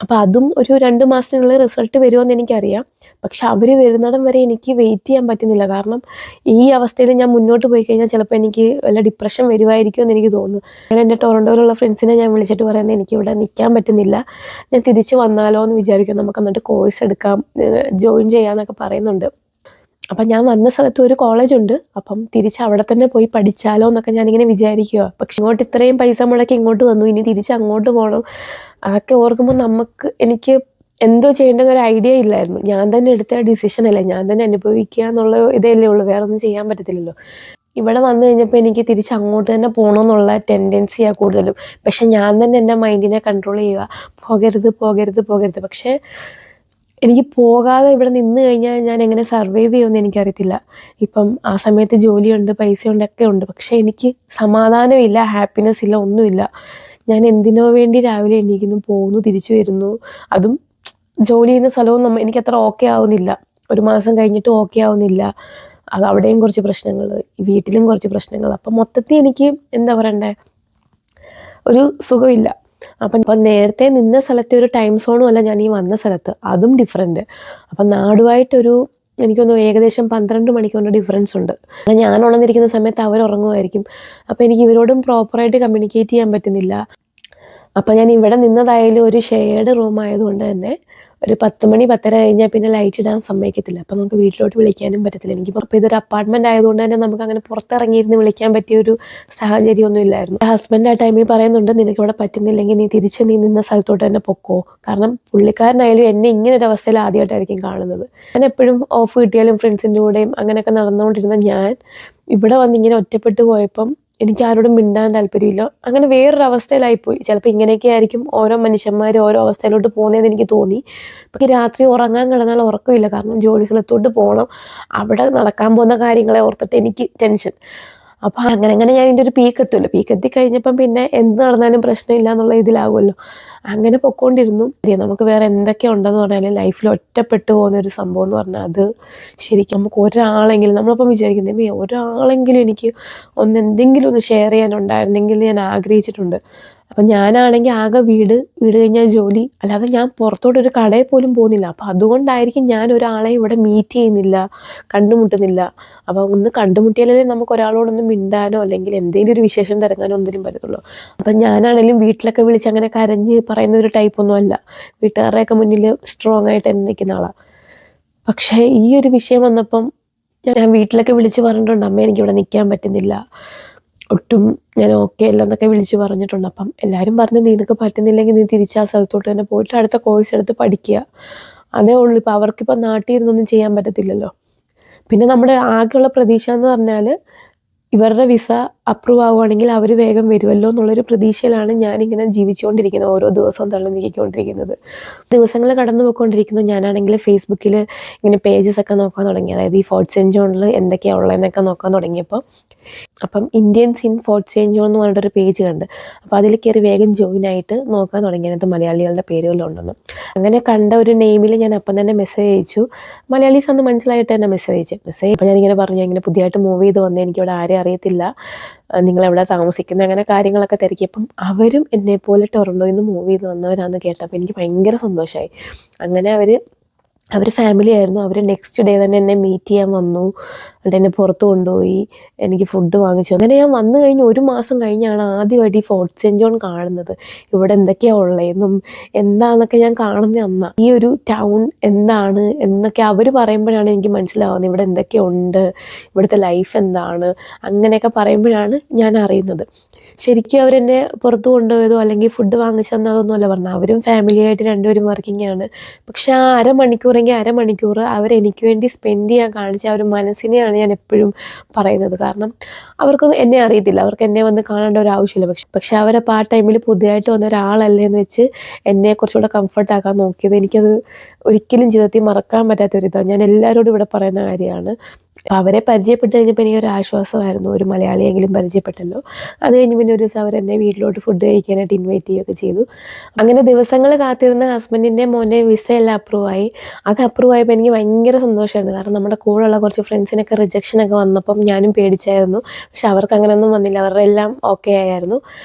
അപ്പോൾ അതും ഒരു 2 മാസത്തിനുള്ളിൽ റിസൾട്ട് വരുമെന്ന് എനിക്കറിയാം. പക്ഷെ അവർ വരുന്നിടം വരെ എനിക്ക് വെയിറ്റ് ചെയ്യാൻ പറ്റുന്നില്ല. കാരണം ഈ അവസ്ഥയിൽ ഞാൻ മുന്നോട്ട് പോയി കഴിഞ്ഞാൽ ചിലപ്പോൾ എനിക്ക് വല്ല ഡിപ്രഷൻ വരുമായിരിക്കും എന്ന് എനിക്ക് തോന്നുന്നു. അങ്ങനെ എൻ്റെ ടൊറൻറ്റോയിലുള്ള ഫ്രണ്ട്സിനെ ഞാൻ വിളിച്ചിട്ട് പറയുന്നത് എനിക്കിവിടെ നിൽക്കാൻ പറ്റുന്നില്ല, ഞാൻ തിരിച്ച് വന്നാലോ എന്ന് വിചാരിക്കും, നമുക്ക് എന്നിട്ട് കോഴ്സ് എടുക്കാം, ജോയിൻ ചെയ്യാമെന്നൊക്കെ പറയുന്നുണ്ട്. അപ്പം ഞാൻ വന്ന സ്ഥലത്ത് ഒരു കോളേജുണ്ട്, അപ്പം തിരിച്ച് അവിടെ തന്നെ പോയി പഠിച്ചാലോ എന്നൊക്കെ ഞാനിങ്ങനെ വിചാരിക്കുക. പക്ഷെ ഇങ്ങോട്ട് ഇത്രയും പൈസ മുടക്കി ഇങ്ങോട്ട് വന്നു, ഇനി തിരിച്ച് അങ്ങോട്ട് പോകണം. അതൊക്കെ ഓർക്കുമ്പോൾ എനിക്ക് എന്തോ ചെയ്യേണ്ടെന്നൊരു ഐഡിയ ഇല്ലായിരുന്നു. ഞാൻ തന്നെ എടുത്ത ഡിസിഷൻ അല്ലേ, ഞാൻ തന്നെ അനുഭവിക്കുക എന്നുള്ള ഇതല്ലേ ഉള്ളൂ, വേറെ ഒന്നും ചെയ്യാൻ പറ്റത്തില്ലല്ലോ. ഇവിടെ വന്നു കഴിഞ്ഞപ്പോൾ എനിക്ക് തിരിച്ച് അങ്ങോട്ട് തന്നെ പോകണമെന്നുള്ള ടെൻഡൻസിയാണ് കൂടുതലും. പക്ഷെ ഞാൻ തന്നെ എൻ്റെ മൈൻഡിനെ കൺട്രോൾ ചെയ്യുക, പോകരുത് പോകരുത് പോകരുത്. പക്ഷേ എനിക്ക് പോകാതെ ഇവിടെ നിന്ന് കഴിഞ്ഞാൽ ഞാൻ എങ്ങനെ സർവൈവ് ചെയ്യുമെന്ന് എനിക്കറിയത്തില്ല. ഇപ്പം ആ സമയത്ത് ജോലിയുണ്ട്, പൈസയുണ്ട്, ഒക്കെ ഉണ്ട്. പക്ഷേ എനിക്ക് സമാധാനമില്ല, ഹാപ്പിനെസ് ഇല്ല, ഒന്നുമില്ല. ഞാൻ എന്തിനോ വേണ്ടി രാവിലെ എണീക്കുന്നു, പോകുന്നു, തിരിച്ചു വരുന്നു. അതും ജോലി ചെയ്യുന്ന സ്ഥലവും എനിക്കത്ര ഓക്കെ ആവുന്നില്ല. 1 മാസം കഴിഞ്ഞിട്ട് ഓക്കെ ആവുന്നില്ല. അത് അവിടെയും കുറച്ച് പ്രശ്നങ്ങൾ, വീട്ടിലും കുറച്ച് പ്രശ്നങ്ങൾ. അപ്പം മൊത്തത്തിൽ എനിക്ക് എന്താ പറയണ്ടേ, ഒരു സുഖമില്ല. അപ്പം നേരത്തെ നിന്ന സ്ഥലത്തെ ഒരു ടൈം സോണും അല്ല ഞാൻ ഈ വന്ന സ്ഥലത്ത്, അതും ഡിഫറെൻറ്റ്. അപ്പം നാടുമായിട്ടൊരു എനിക്കൊന്ന് ഏകദേശം 12 മണിക്കൂറിൻ്റെ ഡിഫറൻസ് ഉണ്ട്. ഞാൻ ഉണർന്നിരിക്കുന്ന സമയത്ത് അവർ ഉറങ്ങുമായിരിക്കും. അപ്പോൾ എനിക്ക് ഇവരോടും പ്രോപ്പറായിട്ട് കമ്മ്യൂണിക്കേറ്റ് ചെയ്യാൻ പറ്റുന്നില്ല. അപ്പോൾ ഞാൻ ഇവിടെ നിന്നതായാലും ഒരു ഷെയർഡ് റൂം ആയതുകൊണ്ട് തന്നെ ഒരു 10 മണി 10:30 കഴിഞ്ഞാൽ പിന്നെ ലൈറ്റ് ഇടാൻ സമ്മതിക്കത്തില്ല. അപ്പോൾ നമുക്ക് വീട്ടിലോട്ട് വിളിക്കാനും പറ്റത്തില്ല. എനിക്കിപ്പോൾ ഇതൊരു അപ്പാർട്ട്മെൻറ്റ് ആയതുകൊണ്ട് തന്നെ നമുക്ക് അങ്ങനെ പുറത്തിറങ്ങിയിരുന്ന് വിളിക്കാൻ പറ്റിയൊരു സാഹചര്യമൊന്നും ഇല്ലായിരുന്നു. ഹസ്ബൻഡ് ആ ടൈമിൽ പറയുന്നുണ്ട്, നിനക്കിവിടെ പറ്റുന്നില്ലെങ്കിൽ നീ നിന്ന സ്ഥലത്തോട്ട് തന്നെ പൊക്കോ. കാരണം പുള്ളിക്കാരനായാലും എന്നെ ഇങ്ങനെ ഒരു അവസ്ഥയിൽ ആദ്യമായിട്ടായിരിക്കും കാണുന്നത്. ഞാൻ എപ്പോഴും ഓഫ് കിട്ടിയാലും ഫ്രണ്ട്സിൻ്റെ കൂടെയും അങ്ങനെയൊക്കെ നടന്നുകൊണ്ടിരുന്ന ഞാൻ ഇവിടെ വന്നിങ്ങനെ ഒറ്റപ്പെട്ടു പോയപ്പം എനിക്ക് ആരോടും മിണ്ടാൻ താല്പര്യമില്ല. അങ്ങനെ വേറൊരു അവസ്ഥയിലായിപ്പോയി. ചിലപ്പോൾ ഇങ്ങനെയൊക്കെ ആയിരിക്കും ഓരോ മനുഷ്യന്മാർ ഓരോ അവസ്ഥയിലോട്ട് പോകുന്നതെന്ന് എനിക്ക് തോന്നി. അപ്പോൾ രാത്രി ഉറങ്ങാൻ കിടന്നാൽ ഉറക്കമില്ല. കാരണം ജോലി സ്ഥലത്തോട്ട് പോകണം, അവിടെ നടക്കാൻ പോകുന്ന കാര്യങ്ങളെ ഓർത്തിട്ട് എനിക്ക് ടെൻഷൻ. അപ്പോൾ അങ്ങനെ ഞാൻ ഇതിൻ്റെ ഒരു പീക്ക് എത്തുമല്ലോ. പീക്ക് എത്തിക്കഴിഞ്ഞപ്പം പിന്നെ എന്ത് നടന്നാലും പ്രശ്നമില്ല എന്നുള്ള ഇതിലാവുമല്ലോ. അങ്ങനെ പൊയ്ക്കൊണ്ടിരുന്നു. നമുക്ക് വേറെ എന്തൊക്കെ ഉണ്ടെന്ന് പറഞ്ഞാൽ ലൈഫിൽ ഒറ്റപ്പെട്ടു പോകുന്ന ഒരു സംഭവം എന്ന് പറഞ്ഞാൽ അത് ശരിക്കും നമുക്ക് ഒരാളെങ്കിലും, നമ്മളിപ്പം വിചാരിക്കുന്നത് ഒരാളെങ്കിലും എനിക്ക് എന്തെങ്കിലും ഒന്ന് ഷെയർ ചെയ്യാനുണ്ടായിരുന്നെങ്കിൽ ഞാൻ ആഗ്രഹിച്ചിട്ടുണ്ട്. അപ്പം ഞാനാണെങ്കിൽ ആകെ വീട് കഴിഞ്ഞാൽ ജോലി, അല്ലാതെ ഞാൻ പുറത്തോട്ടൊരു കടയിൽ പോലും പോകുന്നില്ല. അപ്പോൾ അതുകൊണ്ടായിരിക്കും ഞാൻ ഒരാളെ ഇവിടെ മീറ്റ് ചെയ്യുന്നില്ല, കണ്ടുമുട്ടുന്നില്ല. അപ്പോൾ ഒന്ന് കണ്ടുമുട്ടിയാലേ നമുക്ക് ഒരാളോടൊന്ന് മിണ്ടാനോ അല്ലെങ്കിൽ എന്തെങ്കിലും ഒരു വിശേഷം തിരങ്ങാനോ ഒന്നിനും പറ്റത്തുള്ളൂ. അപ്പം ഞാനാണെങ്കിലും വീട്ടിലൊക്കെ വിളിച്ച് അങ്ങനെ കരഞ്ഞ് പറയുന്ന ഒരു ടൈപ്പൊന്നും അല്ല. വീട്ടുകാരുടെയൊക്കെ മുന്നിൽ സ്ട്രോങ് ആയിട്ട് തന്നെ നിൽക്കുന്ന ആളാണ്. പക്ഷേ ഈ ഒരു വിഷയം വന്നപ്പം ഞാൻ വീട്ടിലൊക്കെ വിളിച്ച് പറഞ്ഞിട്ടുണ്ട്, അമ്മ എനിക്കിവിടെ നിൽക്കാൻ പറ്റുന്നില്ല, ഒട്ടും ഞാൻ ഓക്കെ അല്ല എന്നൊക്കെ വിളിച്ച് പറഞ്ഞിട്ടുണ്ട്. അപ്പം എല്ലാവരും പറഞ്ഞ് നിനക്ക് പറ്റുന്നില്ലെങ്കിൽ നീ തിരിച്ച് ആ സ്ഥലത്തോട്ട് തന്നെ പോയിട്ട് അടുത്ത കോഴ്സ് എടുത്ത് പഠിക്കുക, അതേ ഉള്ളൂ. ഇപ്പോൾ അവർക്കിപ്പോൾ നാട്ടിൽ ഇരുന്നൊന്നും ചെയ്യാൻ പറ്റത്തില്ലല്ലോ. പിന്നെ നമ്മുടെ ആകെയുള്ള പ്രതീക്ഷ എന്ന് പറഞ്ഞാൽ ഇവരുടെ വിസ അപ്രൂവ് ആവുകയാണെങ്കിൽ അവർ വേഗം വരുമല്ലോ എന്നുള്ളൊരു പ്രതീക്ഷയിലാണ് ഞാനിങ്ങനെ ജീവിച്ചുകൊണ്ടിരിക്കുന്നത്, ഓരോ ദിവസവും തള്ളി നീക്കിക്കൊണ്ടിരിക്കുന്നത്. ദിവസങ്ങൾ കടന്നു പോയിക്കൊണ്ടിരിക്കുന്നു. ഞാനാണെങ്കിൽ ഫേസ്ബുക്കിൽ ഇങ്ങനെ പേജസ് ഒക്കെ നോക്കാൻ തുടങ്ങി. അതായത് ഈ ഫോർട്ട് സെയിൻറ്റ് ജോണിൽ എന്തൊക്കെയാണ് ഉള്ളതെന്നൊക്കെ നോക്കാൻ തുടങ്ങിയപ്പോൾ അപ്പം Indians in fort saint John എന്ന് പറഞ്ഞിട്ടൊരു പേജ് കണ്ട്. അപ്പോൾ അതിൽ കയറി വേഗം ജോയിൻ ആയിട്ട് നോക്കാൻ തുടങ്ങി, അതിനകത്ത് മലയാളികളുടെ പേരുകളും ഉണ്ടെന്ന്. അങ്ങനെ കണ്ട ഒരു നെയിമിൽ ഞാൻ അപ്പം തന്നെ മെസ്സേജ് അയച്ചു. മലയാളീസ് അന്ന് മനസ്സിലായിട്ട് തന്നെ മെസ്സേജ് അപ്പോൾ ഞാനിങ്ങനെ പറഞ്ഞു, ഇങ്ങനെ പുതിയതായിട്ട് മൂവ് ചെയ്ത് വന്നേ, എനിക്കിവിടെ ആരെയും അറിയത്തില്ല, നിങ്ങളെവിടെ താമസിക്കുന്നത്, അങ്ങനെ കാര്യങ്ങളൊക്കെ തിരക്കിയപ്പം അവരും എന്നെപ്പോലെ ടൊറൻറ്റോയിൽ നിന്ന് മൂവ് ചെയ്ത് വന്നവരാണെന്ന് കേട്ടപ്പോൾ എനിക്ക് ഭയങ്കര സന്തോഷമായി. അങ്ങനെ അവർ ഫാമിലി ആയിരുന്നു. അവർ നെക്സ്റ്റ് ഡേ തന്നെ എന്നെ മീറ്റ് ചെയ്യാൻ വന്നു. എന്നിട്ട് എന്നെ പുറത്ത് കൊണ്ടുപോയി എനിക്ക് ഫുഡ് വാങ്ങിച്ചു. അങ്ങനെ ഞാൻ വന്നു കഴിഞ്ഞ് 1 മാസം കഴിഞ്ഞാണ് ആദ്യമായിട്ട് ഈ ഫോർട്ട് സെൻറ് ജോൺ കാണുന്നത്. ഇവിടെ എന്തൊക്കെയാണ് ഉള്ളതെന്നും എന്താണെന്നൊക്കെ ഞാൻ കാണുന്ന അന്നാ. ഈ ഒരു ടൗൺ എന്താണ് എന്നൊക്കെ അവർ പറയുമ്പോഴാണ് എനിക്ക് മനസ്സിലാവുന്നത് ഇവിടെ എന്തൊക്കെയുണ്ട്, ഇവിടുത്തെ ലൈഫ് എന്താണ്, അങ്ങനെയൊക്കെ പറയുമ്പോഴാണ് ഞാൻ അറിയുന്നത്. ശരിക്കും അവരെന്നെ പുറത്ത് കൊണ്ടുപോയതോ അല്ലെങ്കിൽ ഫുഡ് വാങ്ങിച്ചു തന്നതൊന്നുമല്ല പറഞ്ഞത്. അവരും ഫാമിലിയായിട്ട് രണ്ടുപേരും വർക്കിംഗ് ആണ്. പക്ഷെ ആ അരമണിക്കൂർ അവരെനിക്ക് വേണ്ടി സ്പെൻഡ് ചെയ്യാൻ കാണിച്ച ആ ഒരു മനസ്സിനെയാണ് ഞാൻ എപ്പോഴും പറയുന്നത്. കാരണം അവർക്കൊന്നും എന്നെ അറിയത്തില്ല, അവർക്ക് എന്നെ വന്ന് കാണേണ്ട ഒരു ആവശ്യമില്ല. പക്ഷെ അവരപ്പോൾ ആ ടൈമിൽ പുതിയതായിട്ട് വന്ന ഒരാളല്ലേ എന്ന് വെച്ച് എന്നെ കുറച്ചുകൂടെ കംഫർട്ടാക്കാൻ നോക്കിയത് എനിക്കത് ഒരിക്കലും ജീവിതത്തിൽ മറക്കാൻ പറ്റാത്തൊരിതാണ്. ഞാൻ എല്ലാവരോടും ഇവിടെ പറയുന്ന കാര്യമാണ്. അപ്പോൾ അവരെ പരിചയപ്പെട്ട് കഴിഞ്ഞപ്പോൾ എനിക്കൊരു ആശ്വാസമായിരുന്നു, ഒരു മലയാളിയെങ്കിലും പരിചയപ്പെട്ടല്ലോ. അത് കഴിഞ്ഞ് പിന്നെ ഒരു ദിവസം അവരെന്നെ വീട്ടിലോട്ട് ഫുഡ് കഴിക്കാനായിട്ട് ഇൻവൈറ്റ് ചെയ്യുകയൊക്കെ ചെയ്തു. അങ്ങനെ ദിവസങ്ങൾ കാത്തിരുന്ന ഹസ്ബൻഡിൻ്റെ മോനെ വിസ എല്ലാം അപ്രൂവ് ആയി. അത് അപ്രൂവ് ആയപ്പോൾ എനിക്ക് ഭയങ്കര സന്തോഷമായിരുന്നു. കാരണം നമ്മുടെ കൂടെയുള്ള കുറച്ച് ഫ്രണ്ട്സിനൊക്കെ റിജക്ഷനൊക്കെ വന്നപ്പം ഞാനും പേടിച്ചായിരുന്നു. പക്ഷെ അവർക്ക് അങ്ങനെയൊന്നും വന്നില്ല, അവരുടെ എല്ലാം ഓക്കെ ആയിരുന്നു.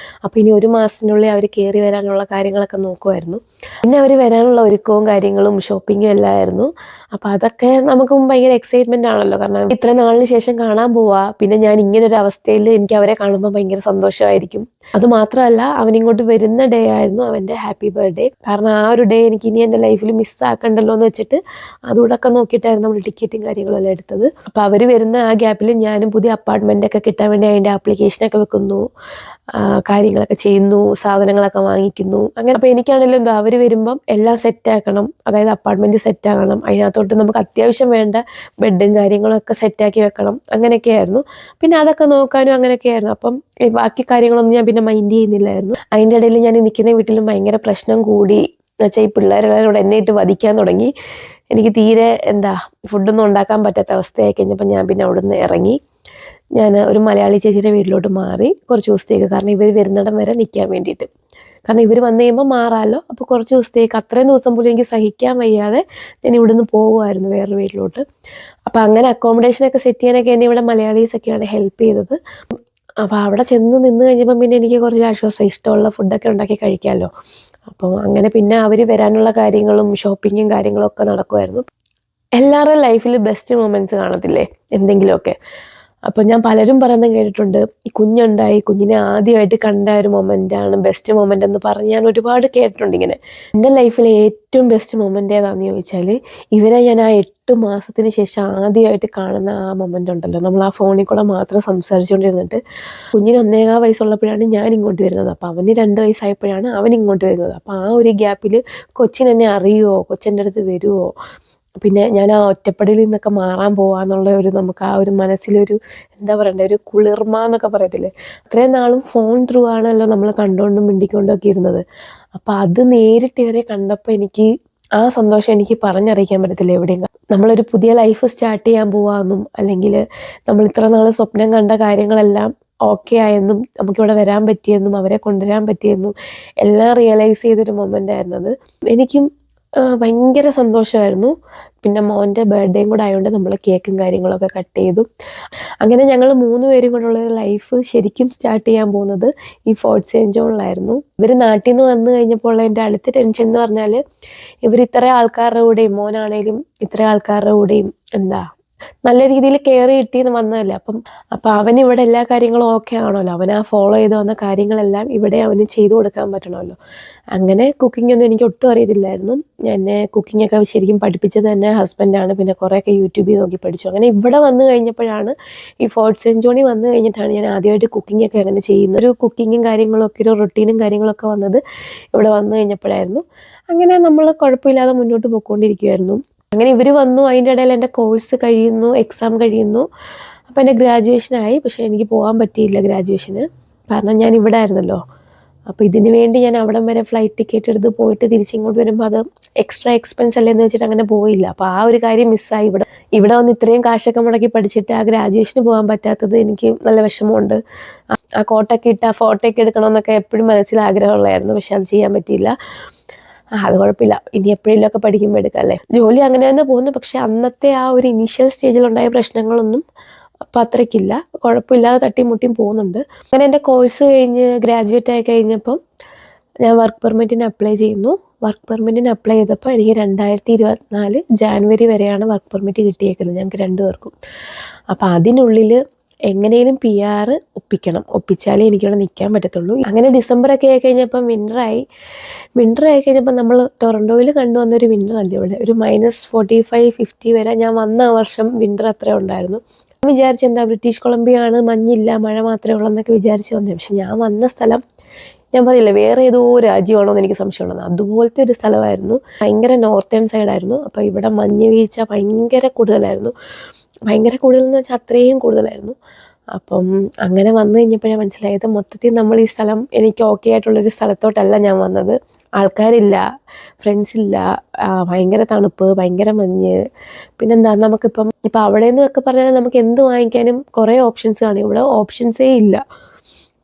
അപ്പോൾ ഇനി 1 മാസത്തിനുള്ളിൽ അവർ കയറി വരാനുള്ള കാര്യങ്ങളൊക്കെ നോക്കുമായിരുന്നു. പിന്നെ അവർ വരാനുള്ള ഒരുക്കവും കാര്യങ്ങളും ഷോപ്പിങ്ങും എല്ലാം ആയിരുന്നു. അപ്പോൾ അതൊക്കെ നമുക്കും ഭയങ്കര എക്സൈറ്റ്മെൻ്റ് ആണല്ലോ. കാരണം ഇത്ര നാളിന് ശേഷം കാണാൻ പോവാ, പിന്നെ ഞാൻ ഇങ്ങനൊരു അവസ്ഥയിൽ എനിക്ക് അവരെ കാണുമ്പോൾ ഭയങ്കര സന്തോഷമായിരിക്കും. അതുമാത്രമല്ല അവനിങ്ങോട്ട് വരുന്ന ഡേ ആയിരുന്നു അവൻ്റെ ഹാപ്പി ബർത്ത്ഡേ. കാരണം ആ ഒരു ഡേ എനിക്ക് ഇനി എൻ്റെ ലൈഫിൽ മിസ്സാക്കണ്ടല്ലോ എന്ന് വെച്ചിട്ട് അതുകൂടെയൊക്കെ നോക്കിയിട്ടായിരുന്നു നമ്മൾ ടിക്കറ്റും കാര്യങ്ങളും എല്ലാം എടുത്തത്. അപ്പോൾ അവർ വരുന്ന ആ ഗ്യാപ്പിൽ ഞാനും പുതിയ അപ്പാർട്ട്മെൻറ്റൊക്കെ കിട്ടാൻ വേണ്ടി അതിൻ്റെ ആപ്ലിക്കേഷനൊക്കെ വെക്കുന്നു, കാര്യങ്ങളൊക്കെ ചെയ്യുന്നു, സാധനങ്ങളൊക്കെ വാങ്ങിക്കുന്നു. അങ്ങനെ അപ്പോൾ എനിക്കാണെങ്കിലും എന്തോ അവർ വരുമ്പം എല്ലാം സെറ്റാക്കണം, അതായത് അപ്പാർട്ട്മെൻറ്റ് സെറ്റാകണം, അതിനകത്തോട്ട് നമുക്ക് അത്യാവശ്യം വേണ്ട ബെഡും കാര്യങ്ങളൊക്കെ സെറ്റാക്കി വെക്കണം, അങ്ങനെയൊക്കെയായിരുന്നു. പിന്നെ അതൊക്കെ നോക്കാനും അങ്ങനെയൊക്കെയായിരുന്നു. അപ്പം ബാക്കി കാര്യങ്ങളൊന്നും ഞാൻ പിന്നെ മൈൻഡ് ചെയ്യുന്നില്ലായിരുന്നു. അതിൻ്റെ ഇടയിൽ ഞാൻ നിൽക്കുന്ന വീട്ടിലും ഭയങ്കര പ്രശ്നം കൂടി. എന്നുവെച്ചാൽ ഈ പിള്ളേരെല്ലാം കൂടെ എന്നെ ഇട്ട് വധിക്കാൻ തുടങ്ങി. എനിക്ക് തീരെ ഫുഡൊന്നും ഉണ്ടാക്കാൻ പറ്റാത്ത അവസ്ഥയായി കഴിഞ്ഞപ്പോൾ ഞാൻ പിന്നെ അവിടെ നിന്ന് ഇറങ്ങി. ഞാൻ ഒരു മലയാളി ചേച്ചിയുടെ വീട്ടിലോട്ട് മാറി കുറച്ച് ദിവസത്തേക്ക്. കാരണം ഇവർ വരുന്നിടം വരെ നിൽക്കാൻ വേണ്ടിയിട്ട്. കാരണം ഇവർ വന്നു കഴിയുമ്പോൾ മാറാമല്ലോ. അപ്പോൾ കുറച്ച് ദിവസത്തേക്ക്, അത്രയും ദിവസം പോലും എനിക്ക് സഹിക്കാൻ വയ്യാതെ ഞാൻ ഇവിടെ നിന്ന് പോകുമായിരുന്നു വേറൊരു വീട്ടിലോട്ട്. അപ്പോൾ അങ്ങനെ അക്കോമഡേഷനൊക്കെ സെറ്റ് ചെയ്യാനൊക്കെ എന്നെ ഇവിടെ മലയാളീസൊക്കെയാണ് ഹെൽപ്പ് ചെയ്തത്. അപ്പോൾ അവിടെ ചെന്ന് നിന്ന് കഴിഞ്ഞപ്പം പിന്നെ എനിക്ക് കുറച്ച് ആശ്വാസം, ഇഷ്ടമുള്ള ഫുഡൊക്കെ ഉണ്ടാക്കി കഴിക്കാമല്ലോ. അപ്പോൾ അങ്ങനെ പിന്നെ അവർ വരാനുള്ള കാര്യങ്ങളും ഷോപ്പിങ്ങും കാര്യങ്ങളൊക്കെ നടക്കുമായിരുന്നു. എല്ലാവരുടെയും ലൈഫിൽ ബെസ്റ്റ് മൊമെൻറ്റ്സ് കാണത്തില്ലേ എന്തെങ്കിലുമൊക്കെ. അപ്പോൾ ഞാൻ പലരും പറയുന്നത് കേട്ടിട്ടുണ്ട്, ഈ കുഞ്ഞുണ്ടായി കുഞ്ഞിനെ ആദ്യമായിട്ട് കണ്ട ഒരു മൊമെൻ്റാണ് ബെസ്റ്റ് മൊമെൻ്റ് എന്ന് പറഞ്ഞ് ഞാൻ ഒരുപാട് കേട്ടിട്ടുണ്ട് ഇങ്ങനെ. എൻ്റെ ലൈഫിലെ ഏറ്റവും ബെസ്റ്റ് മൊമെൻ്റ് ഏതാണെന്ന് ചോദിച്ചാൽ ഇവരെ ഞാൻ ആ 8 മാസത്തിന് ശേഷം ആദ്യമായിട്ട് കാണുന്ന ആ മൊമെൻ്റ് ഉണ്ടല്ലോ. നമ്മൾ ആ ഫോണിൽ കൂടെ മാത്രം സംസാരിച്ചുകൊണ്ടിരുന്നിട്ട് കുഞ്ഞിന് 1.25 വയസ്സുള്ളപ്പോഴാണ് ഞാൻ ഇങ്ങോട്ട് വരുന്നത്. അപ്പോൾ അവന് 2 വയസ്സായപ്പോഴാണ് അവൻ ഇങ്ങോട്ട് വരുന്നത്. അപ്പോൾ ആ ഒരു ഗ്യാപ്പിൽ കൊച്ചിനെന്നെ അറിയുമോ, കൊച്ചെൻ്റെ അടുത്ത് വരുമോ, പിന്നെ ഞാൻ ആ ഒറ്റപ്പെടലിൽ നിന്നൊക്കെ മാറാൻ പോവാന്നുള്ള ഒരു നമുക്ക് ആ ഒരു മനസ്സിലൊരു എന്താ പറയണ്ടേ, ഒരു കുളിർമ എന്നൊക്കെ പറയത്തില്ലേ. അത്രയും നാളും ഫോൺ ത്രൂ ആണല്ലോ നമ്മൾ കണ്ടുകൊണ്ടും മിണ്ടിക്കൊണ്ടും ഒക്കെ ഇരുന്നത്. അപ്പോൾ അത് നേരിട്ട് ഇവരെ കണ്ടപ്പോൾ എനിക്ക് ആ സന്തോഷം എനിക്ക് പറഞ്ഞറിയിക്കാൻ പറ്റത്തില്ല എവിടെയും. നമ്മളൊരു പുതിയ ലൈഫ് സ്റ്റാർട്ട് ചെയ്യാൻ പോവാമെന്നും അല്ലെങ്കിൽ നമ്മൾ ഇത്ര നാൾ സ്വപ്നം കണ്ട കാര്യങ്ങളെല്ലാം ഓക്കെ ആയെന്നും നമുക്കിവിടെ വരാൻ പറ്റിയെന്നും അവരെ കൊണ്ടുവരാൻ പറ്റിയെന്നും എല്ലാം റിയലൈസ് ചെയ്തൊരു മൊമെൻ്റ് ആയിരുന്നത്. എനിക്കും ഭയങ്കര സന്തോഷമായിരുന്നു. പിന്നെ മോൻ്റെ ബർത്ത്ഡേയും കൂടെ ആയതുകൊണ്ട് നമ്മൾ കേക്കും കാര്യങ്ങളൊക്കെ കട്ട് ചെയ്തു. അങ്ങനെ ഞങ്ങൾ 3 പേരും കൂടെയുള്ളൊരു ലൈഫ് ശരിക്കും സ്റ്റാർട്ട് ചെയ്യാൻ പോകുന്നത് ഈ ഫോർട്ട് സെൻറ് ജോണിലായിരുന്നു. ഇവർ നാട്ടിൽ നിന്ന് വന്നു കഴിഞ്ഞപ്പോൾ ഉള്ള എൻ്റെ അടുത്ത ടെൻഷൻ എന്ന് പറഞ്ഞാൽ ഇവർ ഇത്ര ആൾക്കാരുടെ കൂടെയും, മോനാണേലും ഇത്ര ആൾക്കാരുടെ കൂടെയും നല്ല രീതിയിൽ കെയർ കിട്ടിയെന്ന് വന്നതല്ലേ. അപ്പം അവനിവിടെ എല്ലാ കാര്യങ്ങളും ഓക്കെ ആണല്ലോ, അവൻ ആ ഫോളോ ചെയ്ത് വന്ന കാര്യങ്ങളെല്ലാം ഇവിടെ അവന് ചെയ്തു കൊടുക്കാൻ പറ്റണമല്ലോ. അങ്ങനെ കുക്കിങ്ങൊന്നും എനിക്ക് ഒട്ടും അറിയത്തില്ലായിരുന്നു. എന്നെ കുക്കിങ്ങൊക്കെ ശരിക്കും പഠിപ്പിച്ചത് തന്നെ ഹസ്ബൻഡാണ്. പിന്നെ കുറേയൊക്കെ യൂട്യൂബിൽ നോക്കി പഠിച്ചു. അങ്ങനെ ഇവിടെ വന്നു കഴിഞ്ഞപ്പോഴാണ്, ഈ ഫോർട്ട് സെൻറ് ജോണിൽ വന്നു കഴിഞ്ഞിട്ടാണ് ഞാൻ ആദ്യമായിട്ട് കുക്കിങ്ങൊക്കെ അങ്ങനെ ചെയ്യുന്നത്. ഒരു കുക്കിങ്ങും കാര്യങ്ങളൊക്കെ ഒരു റൊട്ടീനും കാര്യങ്ങളൊക്കെ വന്നത് ഇവിടെ വന്നു കഴിഞ്ഞപ്പോഴായിരുന്നു. അങ്ങനെ നമ്മൾ കുഴപ്പമില്ലാതെ മുന്നോട്ട് പോയിക്കൊണ്ടിരിക്കുമായിരുന്നു. അങ്ങനെ ഇവർ വന്നു, അതിൻ്റെ ഇടയിൽ എൻ്റെ കോഴ്സ് കഴിയുന്നു, എക്സാം കഴിയുന്നു. അപ്പോൾ എൻ്റെ ഗ്രാജുവേഷനായി. പക്ഷേ എനിക്ക് പോകാൻ പറ്റിയില്ല ഗ്രാജുവേഷന്, കാരണം ഞാൻ ഇവിടെ ആയിരുന്നല്ലോ. അപ്പോൾ ഇതിന് വേണ്ടി ഞാൻ അവിടം വരെ ഫ്ലൈറ്റ് ടിക്കറ്റ് എടുത്ത് പോയിട്ട് തിരിച്ചിങ്ങോട്ട് വരുമ്പോൾ അത് എക്സ്ട്രാ എക്സ്പെൻസ് അല്ലേന്ന് വെച്ചിട്ട് അങ്ങനെ പോയില്ല. അപ്പോൾ ആ ഒരു കാര്യം മിസ്സായി. ഇവിടെ വന്ന് ഇത്രയും കാശൊക്കെ മുടക്കി പഠിച്ചിട്ട് ആ ഗ്രാജുവേഷന് പോകാൻ പറ്റാത്തത് എനിക്ക് നല്ല വിഷമമുണ്ട്. ആ കോട്ടൊക്കെ ഇട്ട് ആ ഫോട്ടോയൊക്കെ എടുക്കണമെന്നൊക്കെ എപ്പോഴും മനസ്സിൽ ആഗ്രഹമുള്ളായിരുന്നു. പക്ഷെ അത് ചെയ്യാൻ പറ്റിയില്ല. അത് കുഴപ്പമില്ല, ഇനി എപ്പോഴെങ്കിലുമൊക്കെ പഠിക്കുമ്പോൾ എടുക്കാമല്ലേ. ജോലി അങ്ങനെ തന്നെ പോകുന്നു. പക്ഷെ അന്നത്തെ ആ ഒരു ഇനീഷ്യൽ സ്റ്റേജിലുണ്ടായ പ്രശ്നങ്ങളൊന്നും അപ്പം അത്രയ്ക്കില്ല, കുഴപ്പമില്ലാതെ തട്ടിമുട്ടിയും പോകുന്നുണ്ട്. അങ്ങനെ എൻ്റെ കോഴ്സ് കഴിഞ്ഞ് ഗ്രാജുവേറ്റ് ആയി കഴിഞ്ഞപ്പം ഞാൻ വർക്ക് പെർമിറ്റിന് അപ്ലൈ ചെയ്യുന്നു. വർക്ക് പെർമിറ്റിന് അപ്ലൈ ചെയ്തപ്പോൾ എനിക്ക് 2024 ജാനുവരി വരെയാണ് വർക്ക് പെർമിറ്റ് കിട്ടിയേക്കുന്നത് ഞങ്ങൾക്ക് 2 പേർക്കും. അപ്പോൾ അതിനുള്ളിൽ എങ്ങനെയും PR ഒപ്പിച്ചാലേ എനിക്കിവിടെ നിൽക്കാൻ പറ്റത്തുള്ളൂ. അങ്ങനെ ഡിസംബറൊക്കെ ആയി കഴിഞ്ഞപ്പം വിൻ്റർ ആയി കഴിഞ്ഞപ്പോൾ നമ്മൾ ടൊറൻറ്റോയിൽ കണ്ടുവന്നൊരു വിൻ്റർ അല്ല ഇവിടെ, ഒരു -45-50 വരെ ഞാൻ വന്ന വർഷം വിൻ്റർ അത്രേ ഉണ്ടായിരുന്നു. ഞാൻ വിചാരിച്ചു എന്താ ബ്രിട്ടീഷ് കൊളംബിയ ആണ്, മഞ്ഞില്ല, മഴ മാത്രമേ ഉള്ളൂ എന്നൊക്കെ വിചാരിച്ച് വന്നത്. പക്ഷെ ഞാൻ വന്ന സ്ഥലം ഞാൻ പറയില്ല വേറെ ഏതോ രാജ്യമാണോ എന്ന് എനിക്ക് സംശയമുണ്ടെന്ന്, അതുപോലത്തെ ഒരു സ്ഥലമായിരുന്നു. ഭയങ്കര നോർത്തേൺ സൈഡായിരുന്നു. അപ്പോൾ ഇവിടെ മഞ്ഞ് വീഴ്ച ഭയങ്കര കൂടുതലായിരുന്നു. ഭയങ്കര കൂടുതലെന്ന് വെച്ചാൽ അത്രയും കൂടുതലായിരുന്നു. അപ്പം അങ്ങനെ വന്നു കഴിഞ്ഞപ്പോഴാണ് മനസ്സിലായത് മൊത്തത്തിൽ നമ്മൾ ഈ സ്ഥലം എനിക്ക് ഓക്കെ ആയിട്ടുള്ളൊരു സ്ഥലത്തോട്ടല്ല ഞാൻ വന്നത്. ആൾക്കാരില്ല, ഫ്രണ്ട്സില്ല, ഭയങ്കര തണുപ്പ്, ഭയങ്കര മഞ്ഞ്. പിന്നെന്താ നമുക്കിപ്പം അവിടെ നിന്നൊക്കെ പറഞ്ഞാൽ നമുക്ക് എന്ത് വാങ്ങിക്കാനും കുറേ ഓപ്ഷൻസ് കാണും. ഇവിടെ ഓപ്ഷൻസേ ഇല്ല.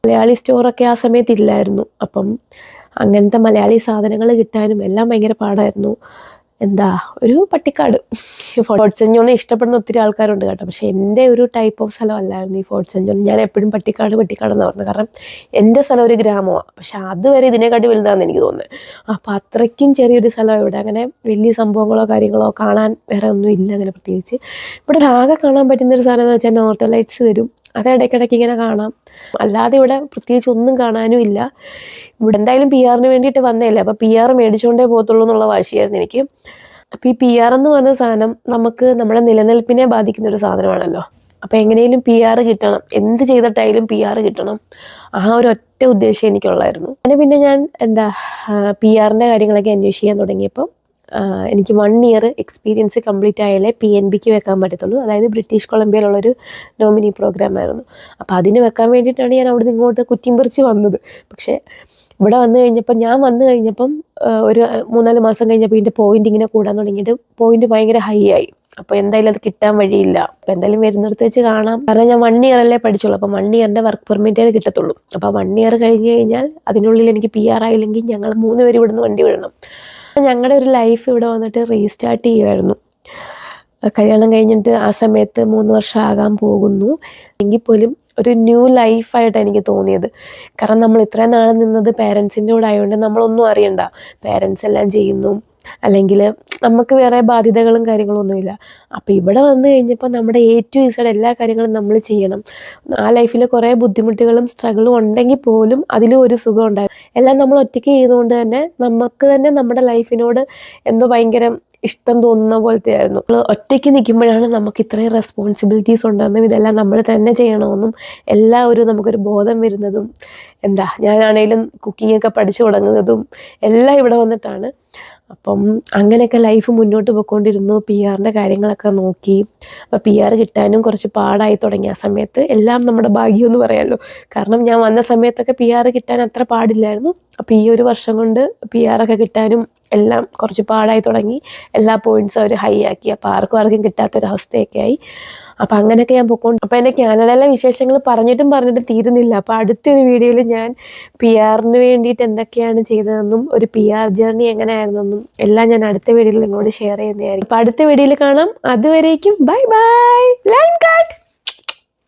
മലയാളി സ്റ്റോറൊക്കെ ആ സമയത്ത് ഇല്ലായിരുന്നു. അപ്പം അങ്ങനത്തെ മലയാളി സാധനങ്ങൾ കിട്ടാനും എല്ലാം ഭയങ്കര പാടായിരുന്നു. എന്താ ഒരു പട്ടിക്കാട്. ഫോർട്ട് സെന്റ് ജോൺ ഇഷ്ടപ്പെടുന്ന ഒത്തിരി ആൾക്കാരുണ്ട് കേട്ടോ. പക്ഷെ എൻ്റെ ഒരു ടൈപ്പ് ഓഫ് സ്ഥലമല്ലായിരുന്നു ഈ ഫോർട്ട് സെന്റ് ജോൺ. ഞാൻ എപ്പോഴും പട്ടിക്കാടെന്ന് പറഞ്ഞത്. കാരണം എൻ്റെ സ്ഥലം ഒരു ഗ്രാമമാണ്, പക്ഷെ അതുവരെ ഇതിനെക്കാട്ടി വലുതാണെന്ന് എനിക്ക് തോന്നുന്നത്. അപ്പോൾ അത്രയ്ക്കും ചെറിയൊരു സ്ഥലമാണ് ഇവിടെ. അങ്ങനെ വലിയ സംഭവങ്ങളോ കാര്യങ്ങളോ കാണാൻ വേറെ ഒന്നും ഇല്ല അങ്ങനെ പ്രത്യേകിച്ച്. ഇവിടെ ആകെ കാണാൻ പറ്റുന്നൊരു സാധനം എന്ന് വെച്ചാൽ നോർത്തേൺ ലൈറ്റ്സ് വരും, അത് ഇടയ്ക്കിടയ്ക്ക് ഇങ്ങനെ കാണാം. അല്ലാതെ ഇവിടെ പ്രത്യേകിച്ച് ഒന്നും കാണാനും ഇല്ല. ഇവിടെ എന്തായാലും PR വേണ്ടിയിട്ട് വന്നതല്ലേ, അപ്പോൾ PR മേടിച്ചുകൊണ്ടേ പോകത്തുള്ളൂ എന്നുള്ള വാശിയായിരുന്നു എനിക്ക്. അപ്പോൾ ഈ PR എന്ന് പറഞ്ഞ സാധനം നമുക്ക് നമ്മുടെ നിലനിൽപ്പിനെ ബാധിക്കുന്ന ഒരു സാധനമാണല്ലോ. അപ്പോൾ എങ്ങനെയും PR കിട്ടണം, എന്ത് ചെയ്തിട്ടായാലും PR കിട്ടണം, ആ ഒരു ഒറ്റ ഉദ്ദേശം എനിക്കുള്ളായിരുന്നു. അങ്ങനെ പിന്നെ ഞാൻ PR കാര്യങ്ങളൊക്കെ അന്വേഷിക്കാൻ തുടങ്ങിയപ്പോൾ എനിക്ക് 1 ഇയർ എക്സ്പീരിയൻസ് കംപ്ലീറ്റ് ആയാലേ PNBക്ക് വെക്കാൻ പറ്റത്തുള്ളൂ. അതായത് ബ്രിട്ടീഷ് കൊളംബിയയിലുള്ളൊരു നോമിനി പ്രോഗ്രാമായിരുന്നു. അപ്പോൾ അതിന് വെക്കാൻ വേണ്ടിയിട്ടാണ് ഞാൻ അവിടെ നിന്ന് ഇങ്ങോട്ട് കുറ്റിമ്പറിച്ച് വന്നത്. പക്ഷേ ഇവിടെ ഞാൻ വന്നു കഴിഞ്ഞപ്പം ഒരു 3-4 മാസം കഴിഞ്ഞപ്പോൾ ഇതിൻ്റെ പോയിൻ്റ് ഇങ്ങനെ കൂടാൻ തുടങ്ങിയിട്ട് പോയിൻ്റ് ഭയങ്കര ഹൈ ആയി. അപ്പോൾ എന്തായാലും അത് കിട്ടാൻ വഴിയില്ല. അപ്പോൾ എന്തായാലും വരുന്നിടത്ത് വെച്ച് കാണാം. കാരണം ഞാൻ 1 ഇയർ അല്ലേ പഠിച്ചുള്ളൂ. അപ്പോൾ 1 ഇയറിൻ്റെ വർക്ക് പെർമിറ്റേ കിട്ടത്തുള്ളൂ. അപ്പോൾ 1 ഇയർ കഴിഞ്ഞ് കഴിഞ്ഞാൽ അതിനുള്ളിൽ എനിക്ക് PR ആയില്ലെങ്കിൽ ഞങ്ങൾ 3 പേര് ഇവിടുന്ന് വണ്ടി വിടണം. ഞങ്ങളുടെ ഒരു ലൈഫ് ഇവിടെ വന്നിട്ട് റീസ്റ്റാർട്ട് ചെയ്യുമായിരുന്നു. കല്യാണം കഴിഞ്ഞിട്ട് ആ സമയത്ത് 3 വർഷം ആകാൻ പോകുന്നു. എങ്കിൽ പോലും ഒരു ന്യൂ ലൈഫായിട്ടാണ് എനിക്ക് തോന്നിയത്. കാരണം നമ്മൾ ഇത്രയും നാൾ നിന്നത് പേരൻസിൻ്റെ കൂടെ ആയതുകൊണ്ട് നമ്മളൊന്നും അറിയണ്ട. പേരൻസ് എല്ലാം ചെയ്യുന്നു, അല്ലെങ്കിൽ നമുക്ക് വേറെ ബാധ്യതകളും കാര്യങ്ങളൊന്നുമില്ല. അപ്പോൾ ഇവിടെ വന്നു കഴിഞ്ഞപ്പോൾ നമ്മുടെ A to Z എല്ലാ കാര്യങ്ങളും നമ്മൾ ചെയ്യണം. ആ ലൈഫിൽ കുറേ ബുദ്ധിമുട്ടുകളും സ്ട്രഗിളും ഉണ്ടെങ്കിൽ പോലും അതിലും ഒരു സുഖം ഉണ്ടായിരുന്നു. എല്ലാം നമ്മൾ ഒറ്റയ്ക്ക് ചെയ്തുകൊണ്ട് തന്നെ നമുക്ക് തന്നെ നമ്മുടെ ലൈഫിനോട് എന്തോ ഭയങ്കര ഇഷ്ടം തോന്നുന്ന പോലത്തെ ആയിരുന്നു. നമ്മൾ ഒറ്റയ്ക്ക് നിൽക്കുമ്പോഴാണ് നമുക്ക് ഇത്രയും റെസ്പോൺസിബിലിറ്റീസ് ഉണ്ടെന്നും ഇതെല്ലാം നമ്മൾ തന്നെ ചെയ്യണമെന്നും നമുക്കൊരു ബോധം വരുന്നതും. ഞാനാണേലും കുക്കിങ്ങൊക്കെ പഠിച്ചു തുടങ്ങുന്നതും എല്ലാം ഇവിടെ വന്നിട്ടാണ്. അപ്പം അങ്ങനെയൊക്കെ ലൈഫ് മുന്നോട്ട് പോയിക്കൊണ്ടിരുന്നു. PR കാര്യങ്ങളൊക്കെ നോക്കി. അപ്പോൾ PR കിട്ടാനും കുറച്ച് പാടായി തുടങ്ങി ആ സമയത്ത്. എല്ലാം നമ്മുടെ ഭാഗ്യമെന്ന് പറയാമല്ലോ. കാരണം ഞാൻ വന്ന സമയത്തൊക്കെ PR കിട്ടാൻ അത്ര പാടില്ലായിരുന്നു. അപ്പോൾ ഈ ഒരു വർഷം കൊണ്ട് PR കിട്ടാനും എല്ലാം കുറച്ച് പാടായി തുടങ്ങി. എല്ലാ പോയിൻറ്റ്സും അവർ ഹൈ ആക്കി. അപ്പോൾ ആർക്കും കിട്ടാത്തൊരവസ്ഥയൊക്കെ ആയി. അപ്പോൾ അങ്ങനെയൊക്കെ ഞാൻ പോയിക്കൊണ്ട് അപ്പോൾ എൻ്റെ കാനഡയിലെ വിശേഷങ്ങൾ പറഞ്ഞിട്ടും തീരുന്നില്ല. അപ്പോൾ അടുത്തൊരു വീഡിയോയിൽ ഞാൻ PR വേണ്ടിയിട്ട് എന്തൊക്കെയാണ് ചെയ്തതെന്നും ഒരു PR ജേർണി എങ്ങനെയായിരുന്നെന്നും എല്ലാം ഞാൻ അടുത്ത വീഡിയോയിൽ നിങ്ങളോട് ഷെയർ ചെയ്യുന്നതായിരിക്കും. അപ്പോൾ അടുത്ത വീഡിയോയിൽ കാണാം. അതുവരേക്കും ബൈ ബൈ. Line cut.